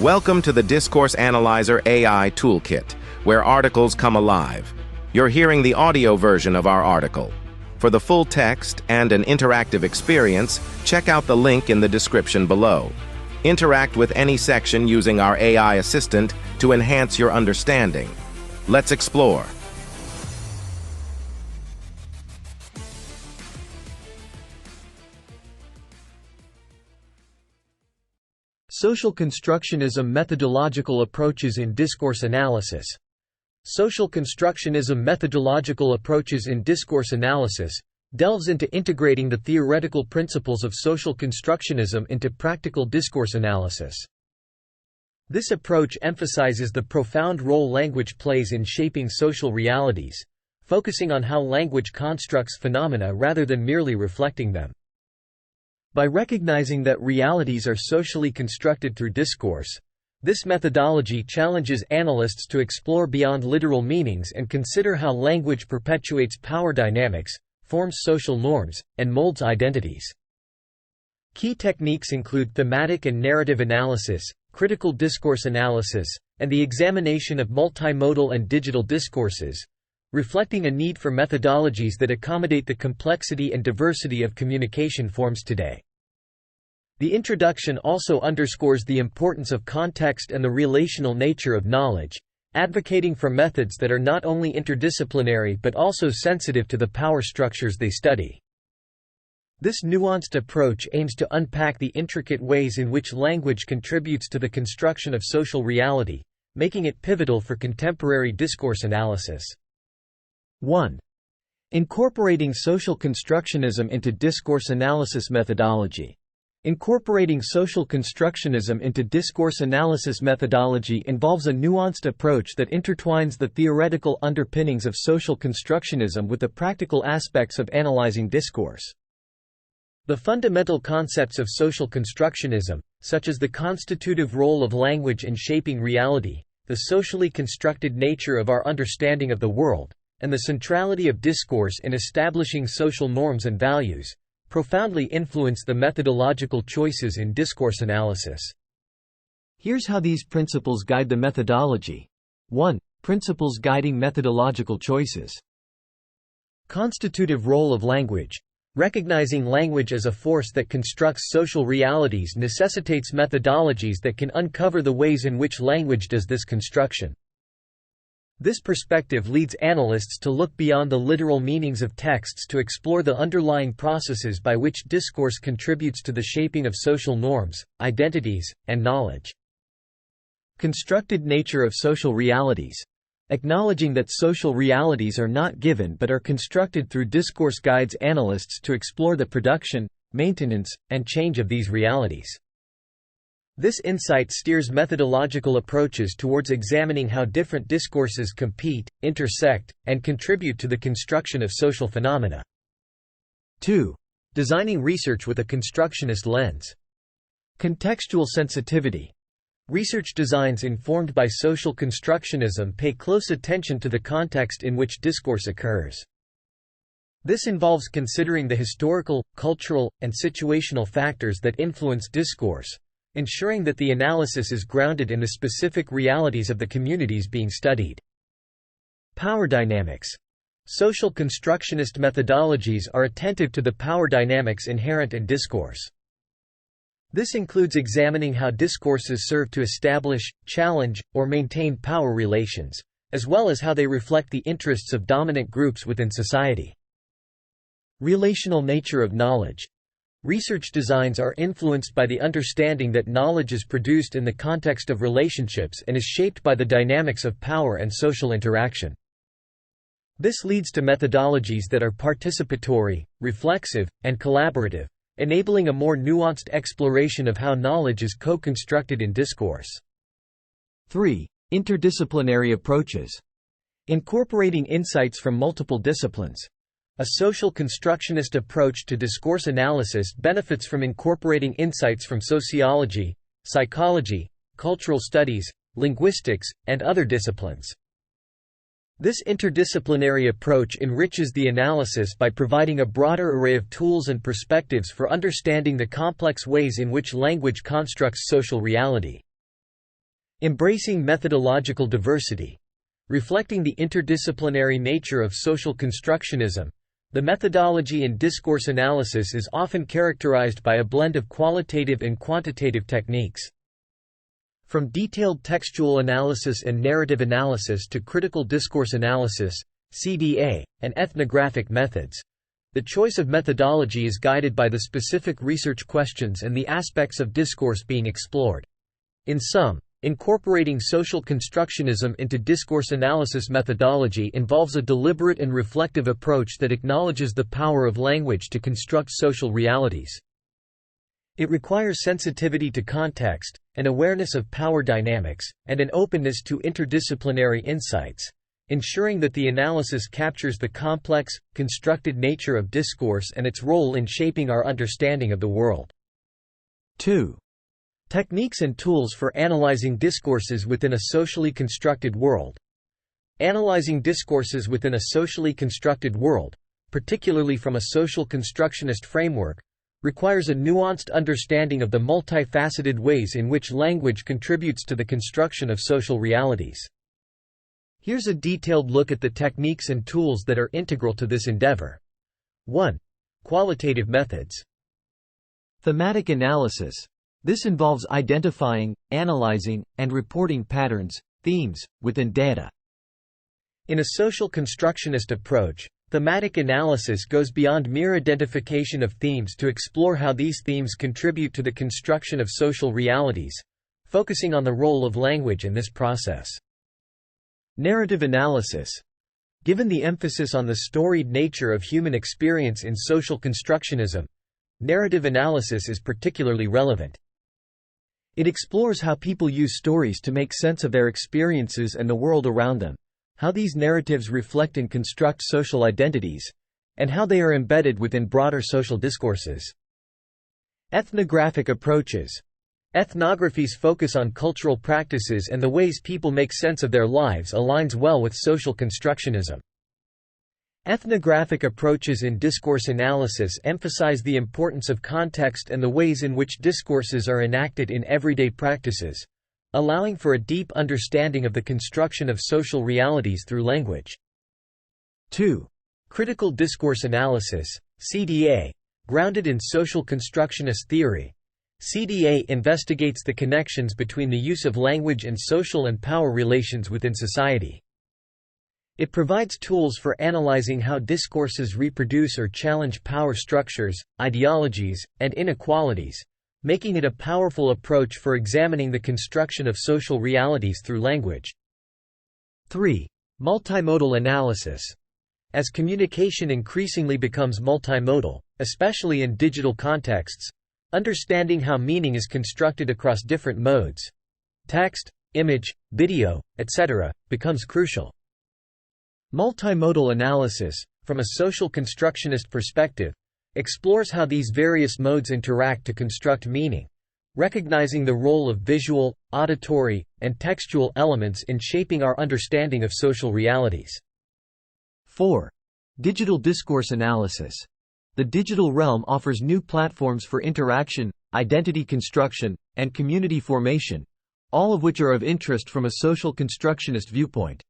Welcome to the Discourse Analyzer AI Toolkit, where articles come alive. You're hearing the audio version of our article. For the full text and an interactive experience, check out the link in the description below. Interact with any section using our AI assistant to enhance your understanding. Let's explore. Social Constructionism Methodological Approaches in Discourse Analysis. Social Constructionism Methodological Approaches in Discourse Analysis delves into integrating the theoretical principles of social constructionism into practical discourse analysis. This approach emphasizes the profound role language plays in shaping social realities, focusing on how language constructs phenomena rather than merely reflecting them. By recognizing that realities are socially constructed through discourse, this methodology challenges analysts to explore beyond literal meanings and consider how language perpetuates power dynamics, forms social norms, and molds identities. Key techniques include thematic and narrative analysis, critical discourse analysis, and the examination of multimodal and digital discourses, reflecting a need for methodologies that accommodate the complexity and diversity of communication forms today. The introduction also underscores the importance of context and the relational nature of knowledge, advocating for methods that are not only interdisciplinary but also sensitive to the power structures they study. This nuanced approach aims to unpack the intricate ways in which language contributes to the construction of social reality, making it pivotal for contemporary discourse analysis. 1. Incorporating social constructionism into discourse analysis methodology. Incorporating social constructionism into discourse analysis methodology involves a nuanced approach that intertwines the theoretical underpinnings of social constructionism with the practical aspects of analyzing discourse. The fundamental concepts of social constructionism, such as the constitutive role of language in shaping reality, the socially constructed nature of our understanding of the world, and the centrality of discourse in establishing social norms and values, profoundly influence the methodological choices in discourse analysis. Here's how these principles guide the methodology. 1. Principles guiding methodological choices. Constitutive role of language. Recognizing language as a force that constructs social realities necessitates methodologies that can uncover the ways in which language does this construction. This perspective leads analysts to look beyond the literal meanings of texts to explore the underlying processes by which discourse contributes to the shaping of social norms, identities, and knowledge. Constructed nature of social realities. Acknowledging that social realities are not given but are constructed through discourse guides analysts to explore the production, maintenance, and change of these realities. This insight steers methodological approaches towards examining how different discourses compete, intersect, and contribute to the construction of social phenomena. 2. Designing research with a constructionist lens. Contextual sensitivity. Research designs informed by social constructionism pay close attention to the context in which discourse occurs. This involves considering the historical, cultural, and situational factors that influence discourse, ensuring that the analysis is grounded in the specific realities of the communities being studied. Power dynamics. Social constructionist methodologies are attentive to the power dynamics inherent in discourse. This includes examining how discourses serve to establish, challenge, or maintain power relations, as well as how they reflect the interests of dominant groups within society. Relational nature of knowledge. Research designs are influenced by the understanding that knowledge is produced in the context of relationships and is shaped by the dynamics of power and social interaction. This leads to methodologies that are participatory, reflexive, and collaborative, enabling a more nuanced exploration of how knowledge is co-constructed in discourse. 3. Interdisciplinary approaches. Incorporating insights from multiple disciplines. A social constructionist approach to discourse analysis benefits from incorporating insights from sociology, psychology, cultural studies, linguistics, and other disciplines. This interdisciplinary approach enriches the analysis by providing a broader array of tools and perspectives for understanding the complex ways in which language constructs social reality. Embracing methodological diversity. Reflecting the interdisciplinary nature of social constructionism, the methodology in discourse analysis is often characterized by a blend of qualitative and quantitative techniques. From detailed textual analysis and narrative analysis to critical discourse analysis, CDA, and ethnographic methods, the choice of methodology is guided by the specific research questions and the aspects of discourse being explored. In sum, incorporating social constructionism into discourse analysis methodology involves a deliberate and reflective approach that acknowledges the power of language to construct social realities. It requires sensitivity to context, an awareness of power dynamics, and an openness to interdisciplinary insights, ensuring that the analysis captures the complex, constructed nature of discourse and its role in shaping our understanding of the world. 2. Techniques and tools for analyzing discourses within a socially constructed world. Analyzing discourses within a socially constructed world, particularly from a social constructionist framework, requires a nuanced understanding of the multifaceted ways in which language contributes to the construction of social realities. Here's a detailed look at the techniques and tools that are integral to this endeavor. 1. Qualitative methods. Thematic analysis. This involves identifying, analyzing, and reporting patterns, themes, within data. In a social constructionist approach, thematic analysis goes beyond mere identification of themes to explore how these themes contribute to the construction of social realities, focusing on the role of language in this process. Narrative analysis. Given the emphasis on the storied nature of human experience in social constructionism, narrative analysis is particularly relevant. It explores how people use stories to make sense of their experiences and the world around them, how these narratives reflect and construct social identities, and how they are embedded within broader social discourses. Ethnographic approaches. Ethnography's focus on cultural practices and the ways people make sense of their lives aligns well with social constructionism. Ethnographic approaches in discourse analysis emphasize the importance of context and the ways in which discourses are enacted in everyday practices, allowing for a deep understanding of the construction of social realities through language. 2. Critical discourse analysis, CDA. Grounded in social constructionist theory, CDA investigates the connections between the use of language and social and power relations within society. It provides tools for analyzing how discourses reproduce or challenge power structures, ideologies, and inequalities, making it a powerful approach for examining the construction of social realities through language. 3. Multimodal analysis. As communication increasingly becomes multimodal, especially in digital contexts, understanding how meaning is constructed across different modes – text, image, video, etc. – becomes crucial. Multimodal analysis, from a social constructionist perspective, explores how these various modes interact to construct meaning, recognizing the role of visual, auditory, and textual elements in shaping our understanding of social realities. 4. Digital discourse analysis. The digital realm offers new platforms for interaction, identity construction, and community formation, all of which are of interest from a social constructionist viewpoint.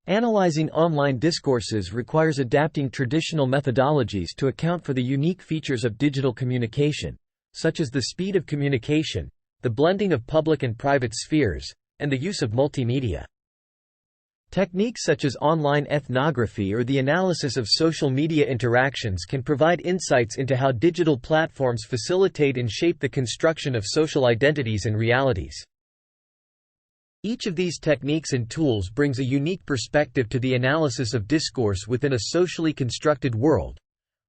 Analyzing online discourses requires adapting traditional methodologies to account for the unique features of digital communication, such as the speed of communication, the blending of public and private spheres, and the use of multimedia. Techniques such as online ethnography or the analysis of social media interactions can provide insights into how digital platforms facilitate and shape the construction of social identities and realities. Each of these techniques and tools brings a unique perspective to the analysis of discourse within a socially constructed world,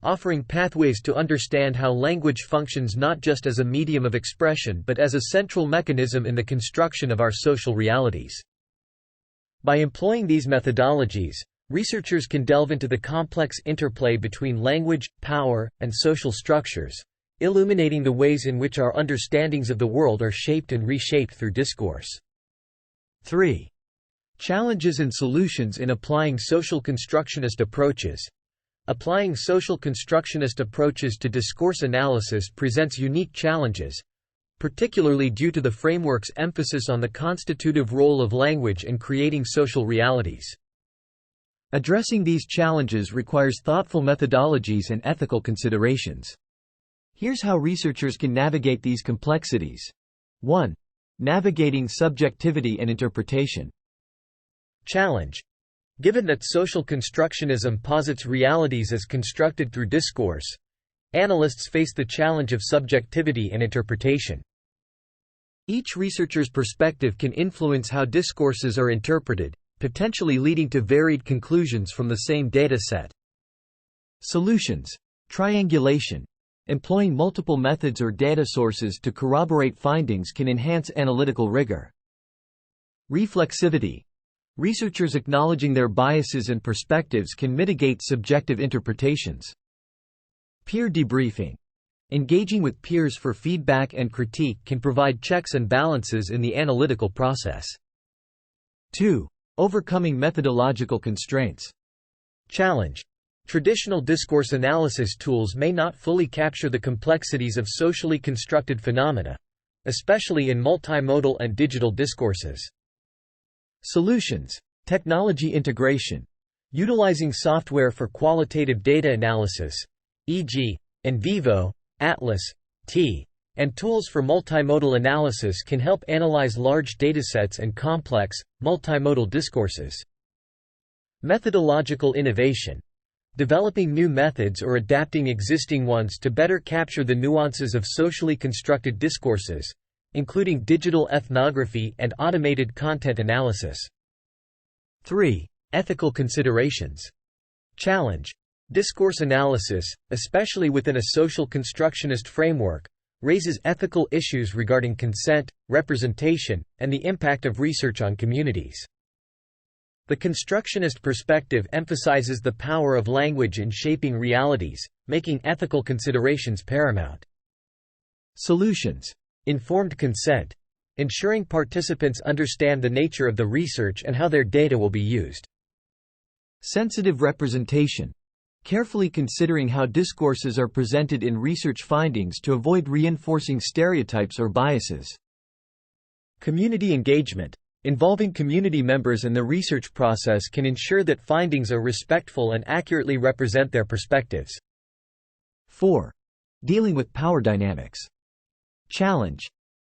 offering pathways to understand how language functions not just as a medium of expression but as a central mechanism in the construction of our social realities. By employing these methodologies, researchers can delve into the complex interplay between language, power, and social structures, illuminating the ways in which our understandings of the world are shaped and reshaped through discourse. 3. Challenges and solutions in applying social constructionist approaches. Applying social constructionist approaches to discourse analysis presents unique challenges, particularly due to the framework's emphasis on the constitutive role of language in creating social realities. Addressing these challenges requires thoughtful methodologies and ethical considerations. Here's how researchers can navigate these complexities. 1. Navigating subjectivity and interpretation. Challenge. Given that social constructionism posits realities as constructed through discourse, analysts face the challenge of subjectivity and interpretation. Each researcher's perspective can influence how discourses are interpreted, potentially leading to varied conclusions from the same data set. Solutions. Triangulation. Employing multiple methods or data sources to corroborate findings can enhance analytical rigor. Reflexivity. Researchers acknowledging their biases and perspectives can mitigate subjective interpretations. Peer debriefing. Engaging with peers for feedback and critique can provide checks and balances in the analytical process. 2. Overcoming methodological constraints. Challenge. Traditional discourse analysis tools may not fully capture the complexities of socially constructed phenomena, especially in multimodal and digital discourses. Solutions. Technology integration. Utilizing software for qualitative data analysis, e.g., NVivo, Atlas, T, and tools for multimodal analysis can help analyze large datasets and complex, multimodal discourses. Methodological innovation. Developing new methods or adapting existing ones to better capture the nuances of socially constructed discourses, including digital ethnography and automated content analysis. 3. Ethical considerations. Challenge. Discourse analysis, especially within a social constructionist framework, raises ethical issues regarding consent, representation, and the impact of research on communities. The constructionist perspective emphasizes the power of language in shaping realities, making ethical considerations paramount. Solutions. Informed consent. Ensuring participants understand the nature of the research and how their data will be used. Sensitive representation. Carefully considering how discourses are presented in research findings to avoid reinforcing stereotypes or biases. Community engagement. Involving community members in the research process can ensure that findings are respectful and accurately represent their perspectives. 4. Dealing with power dynamics. Challenge.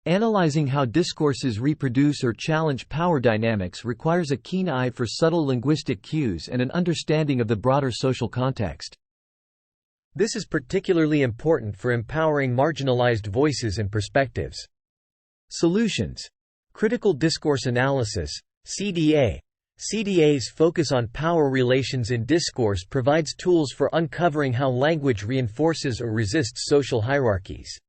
Analyzing how discourses reproduce or challenge power dynamics requires a keen eye for subtle linguistic cues and an understanding of the broader social context. This is particularly important for empowering marginalized voices and perspectives. Solutions. Critical discourse analysis, CDA. CDA's focus on power relations in discourse provides tools for uncovering how language reinforces or resists social hierarchies.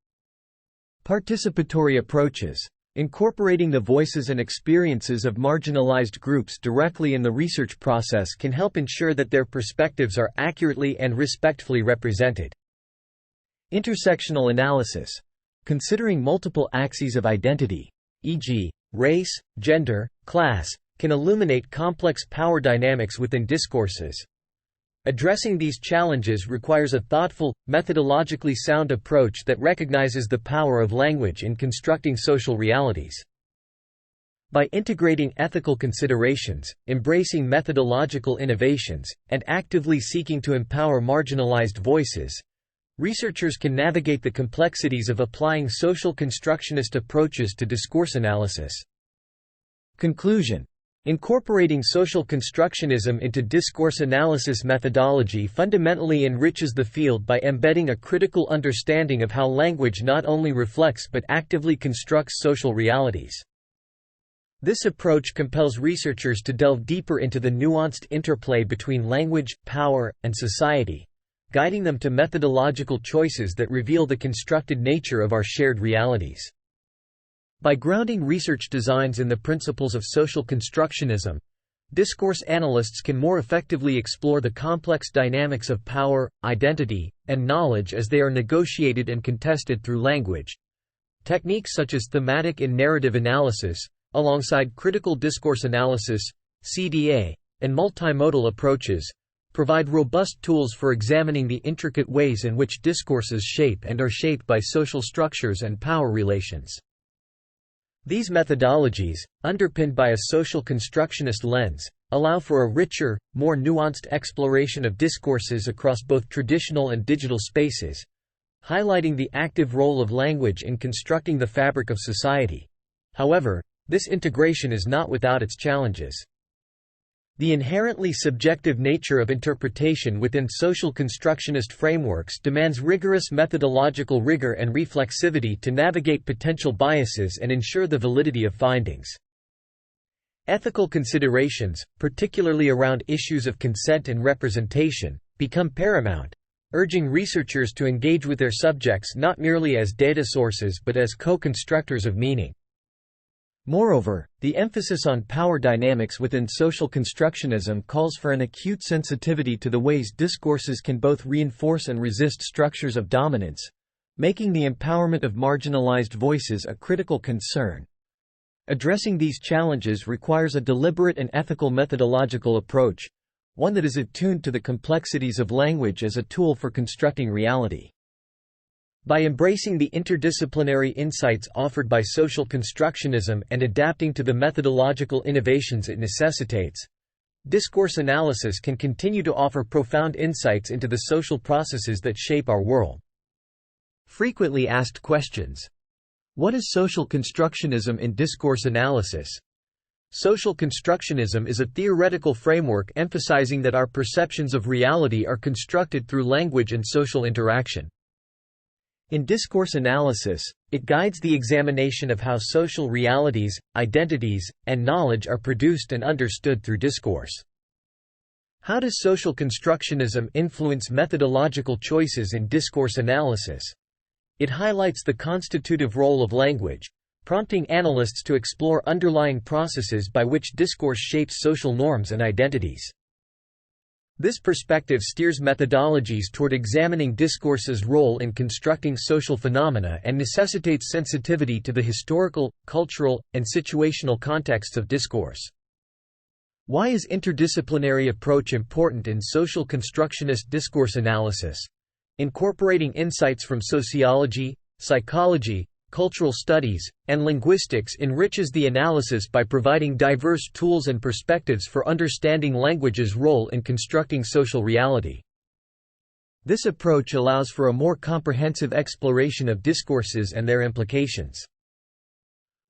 Participatory approaches. Incorporating the voices and experiences of marginalized groups directly in the research process can help ensure that their perspectives are accurately and respectfully represented. Intersectional analysis. Considering multiple axes of identity, e.g., race, gender, class, can illuminate complex power dynamics within discourses. Addressing these challenges requires a thoughtful, methodologically sound approach that recognizes the power of language in constructing social realities. By integrating ethical considerations, embracing methodological innovations, and actively seeking to empower marginalized voices, researchers can navigate the complexities of applying social constructionist approaches to discourse analysis. Conclusion. Incorporating social constructionism into discourse analysis methodology fundamentally enriches the field by embedding a critical understanding of how language not only reflects but actively constructs social realities. This approach compels researchers to delve deeper into the nuanced interplay between language, power, and society, guiding them to methodological choices that reveal the constructed nature of our shared realities. By grounding research designs in the principles of social constructionism, discourse analysts can more effectively explore the complex dynamics of power, identity, and knowledge as they are negotiated and contested through language. Techniques such as thematic and narrative analysis, alongside critical discourse analysis, CDA, and multimodal approaches, provide robust tools for examining the intricate ways in which discourses shape and are shaped by social structures and power relations. These methodologies, underpinned by a social constructionist lens, allow for a richer, more nuanced exploration of discourses across both traditional and digital spaces, highlighting the active role of language in constructing the fabric of society. However, this integration is not without its challenges. The inherently subjective nature of interpretation within social constructionist frameworks demands rigorous methodological rigor and reflexivity to navigate potential biases and ensure the validity of findings. Ethical considerations, particularly around issues of consent and representation, become paramount, urging researchers to engage with their subjects not merely as data sources but as co-constructors of meaning. Moreover, the emphasis on power dynamics within social constructionism calls for an acute sensitivity to the ways discourses can both reinforce and resist structures of dominance, making the empowerment of marginalized voices a critical concern. Addressing these challenges requires a deliberate and ethical methodological approach, one that is attuned to the complexities of language as a tool for constructing reality. By embracing the interdisciplinary insights offered by social constructionism and adapting to the methodological innovations it necessitates, discourse analysis can continue to offer profound insights into the social processes that shape our world. Frequently asked questions. What is social constructionism in discourse analysis? Social constructionism is a theoretical framework emphasizing that our perceptions of reality are constructed through language and social interaction. In discourse analysis, it guides the examination of how social realities, identities, and knowledge are produced and understood through discourse. How does social constructionism influence methodological choices in discourse analysis? It highlights the constitutive role of language, prompting analysts to explore underlying processes by which discourse shapes social norms and identities. This perspective steers methodologies toward examining discourse's role in constructing social phenomena and necessitates sensitivity to the historical, cultural, and situational contexts of discourse. Why is interdisciplinary approach important in social constructionist discourse analysis? Incorporating insights from sociology, psychology, cultural studies, and linguistics enriches the analysis by providing diverse tools and perspectives for understanding language's role in constructing social reality. This approach allows for a more comprehensive exploration of discourses and their implications.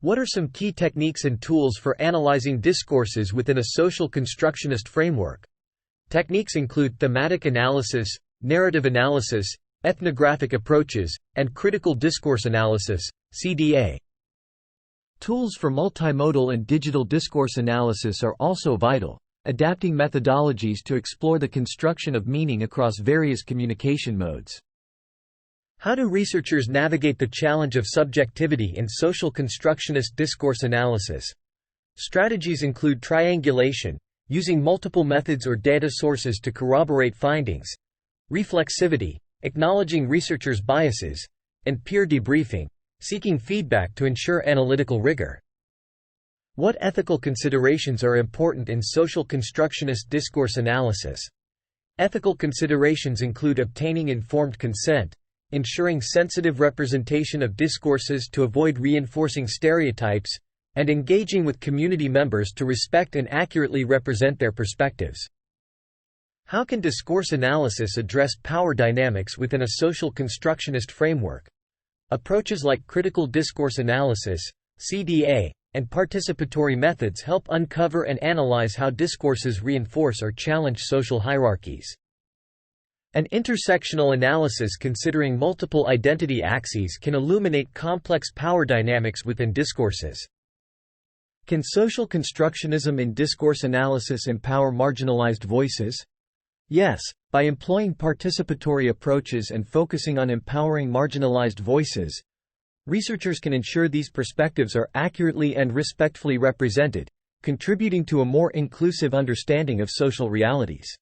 What are some key techniques and tools for analyzing discourses within a social constructionist framework? Techniques include thematic analysis, narrative analysis, ethnographic approaches, and critical discourse analysis, CDA. Tools for multimodal and digital discourse analysis are also vital, adapting methodologies to explore the construction of meaning across various communication modes. How do researchers navigate the challenge of subjectivity in social constructionist discourse analysis? Strategies include triangulation, using multiple methods or data sources to corroborate findings, reflexivity, acknowledging researchers' biases, and peer debriefing, seeking feedback to ensure analytical rigor. What ethical considerations are important in social constructionist discourse analysis? Ethical considerations include obtaining informed consent, ensuring sensitive representation of discourses to avoid reinforcing stereotypes, and engaging with community members to respect and accurately represent their perspectives. How can discourse analysis address power dynamics within a social constructionist framework? Approaches like critical discourse analysis, CDA, and participatory methods help uncover and analyze how discourses reinforce or challenge social hierarchies. An intersectional analysis considering multiple identity axes can illuminate complex power dynamics within discourses. Can social constructionism in discourse analysis empower marginalized voices? Yes, by employing participatory approaches and focusing on empowering marginalized voices, researchers can ensure these perspectives are accurately and respectfully represented, contributing to a more inclusive understanding of social realities.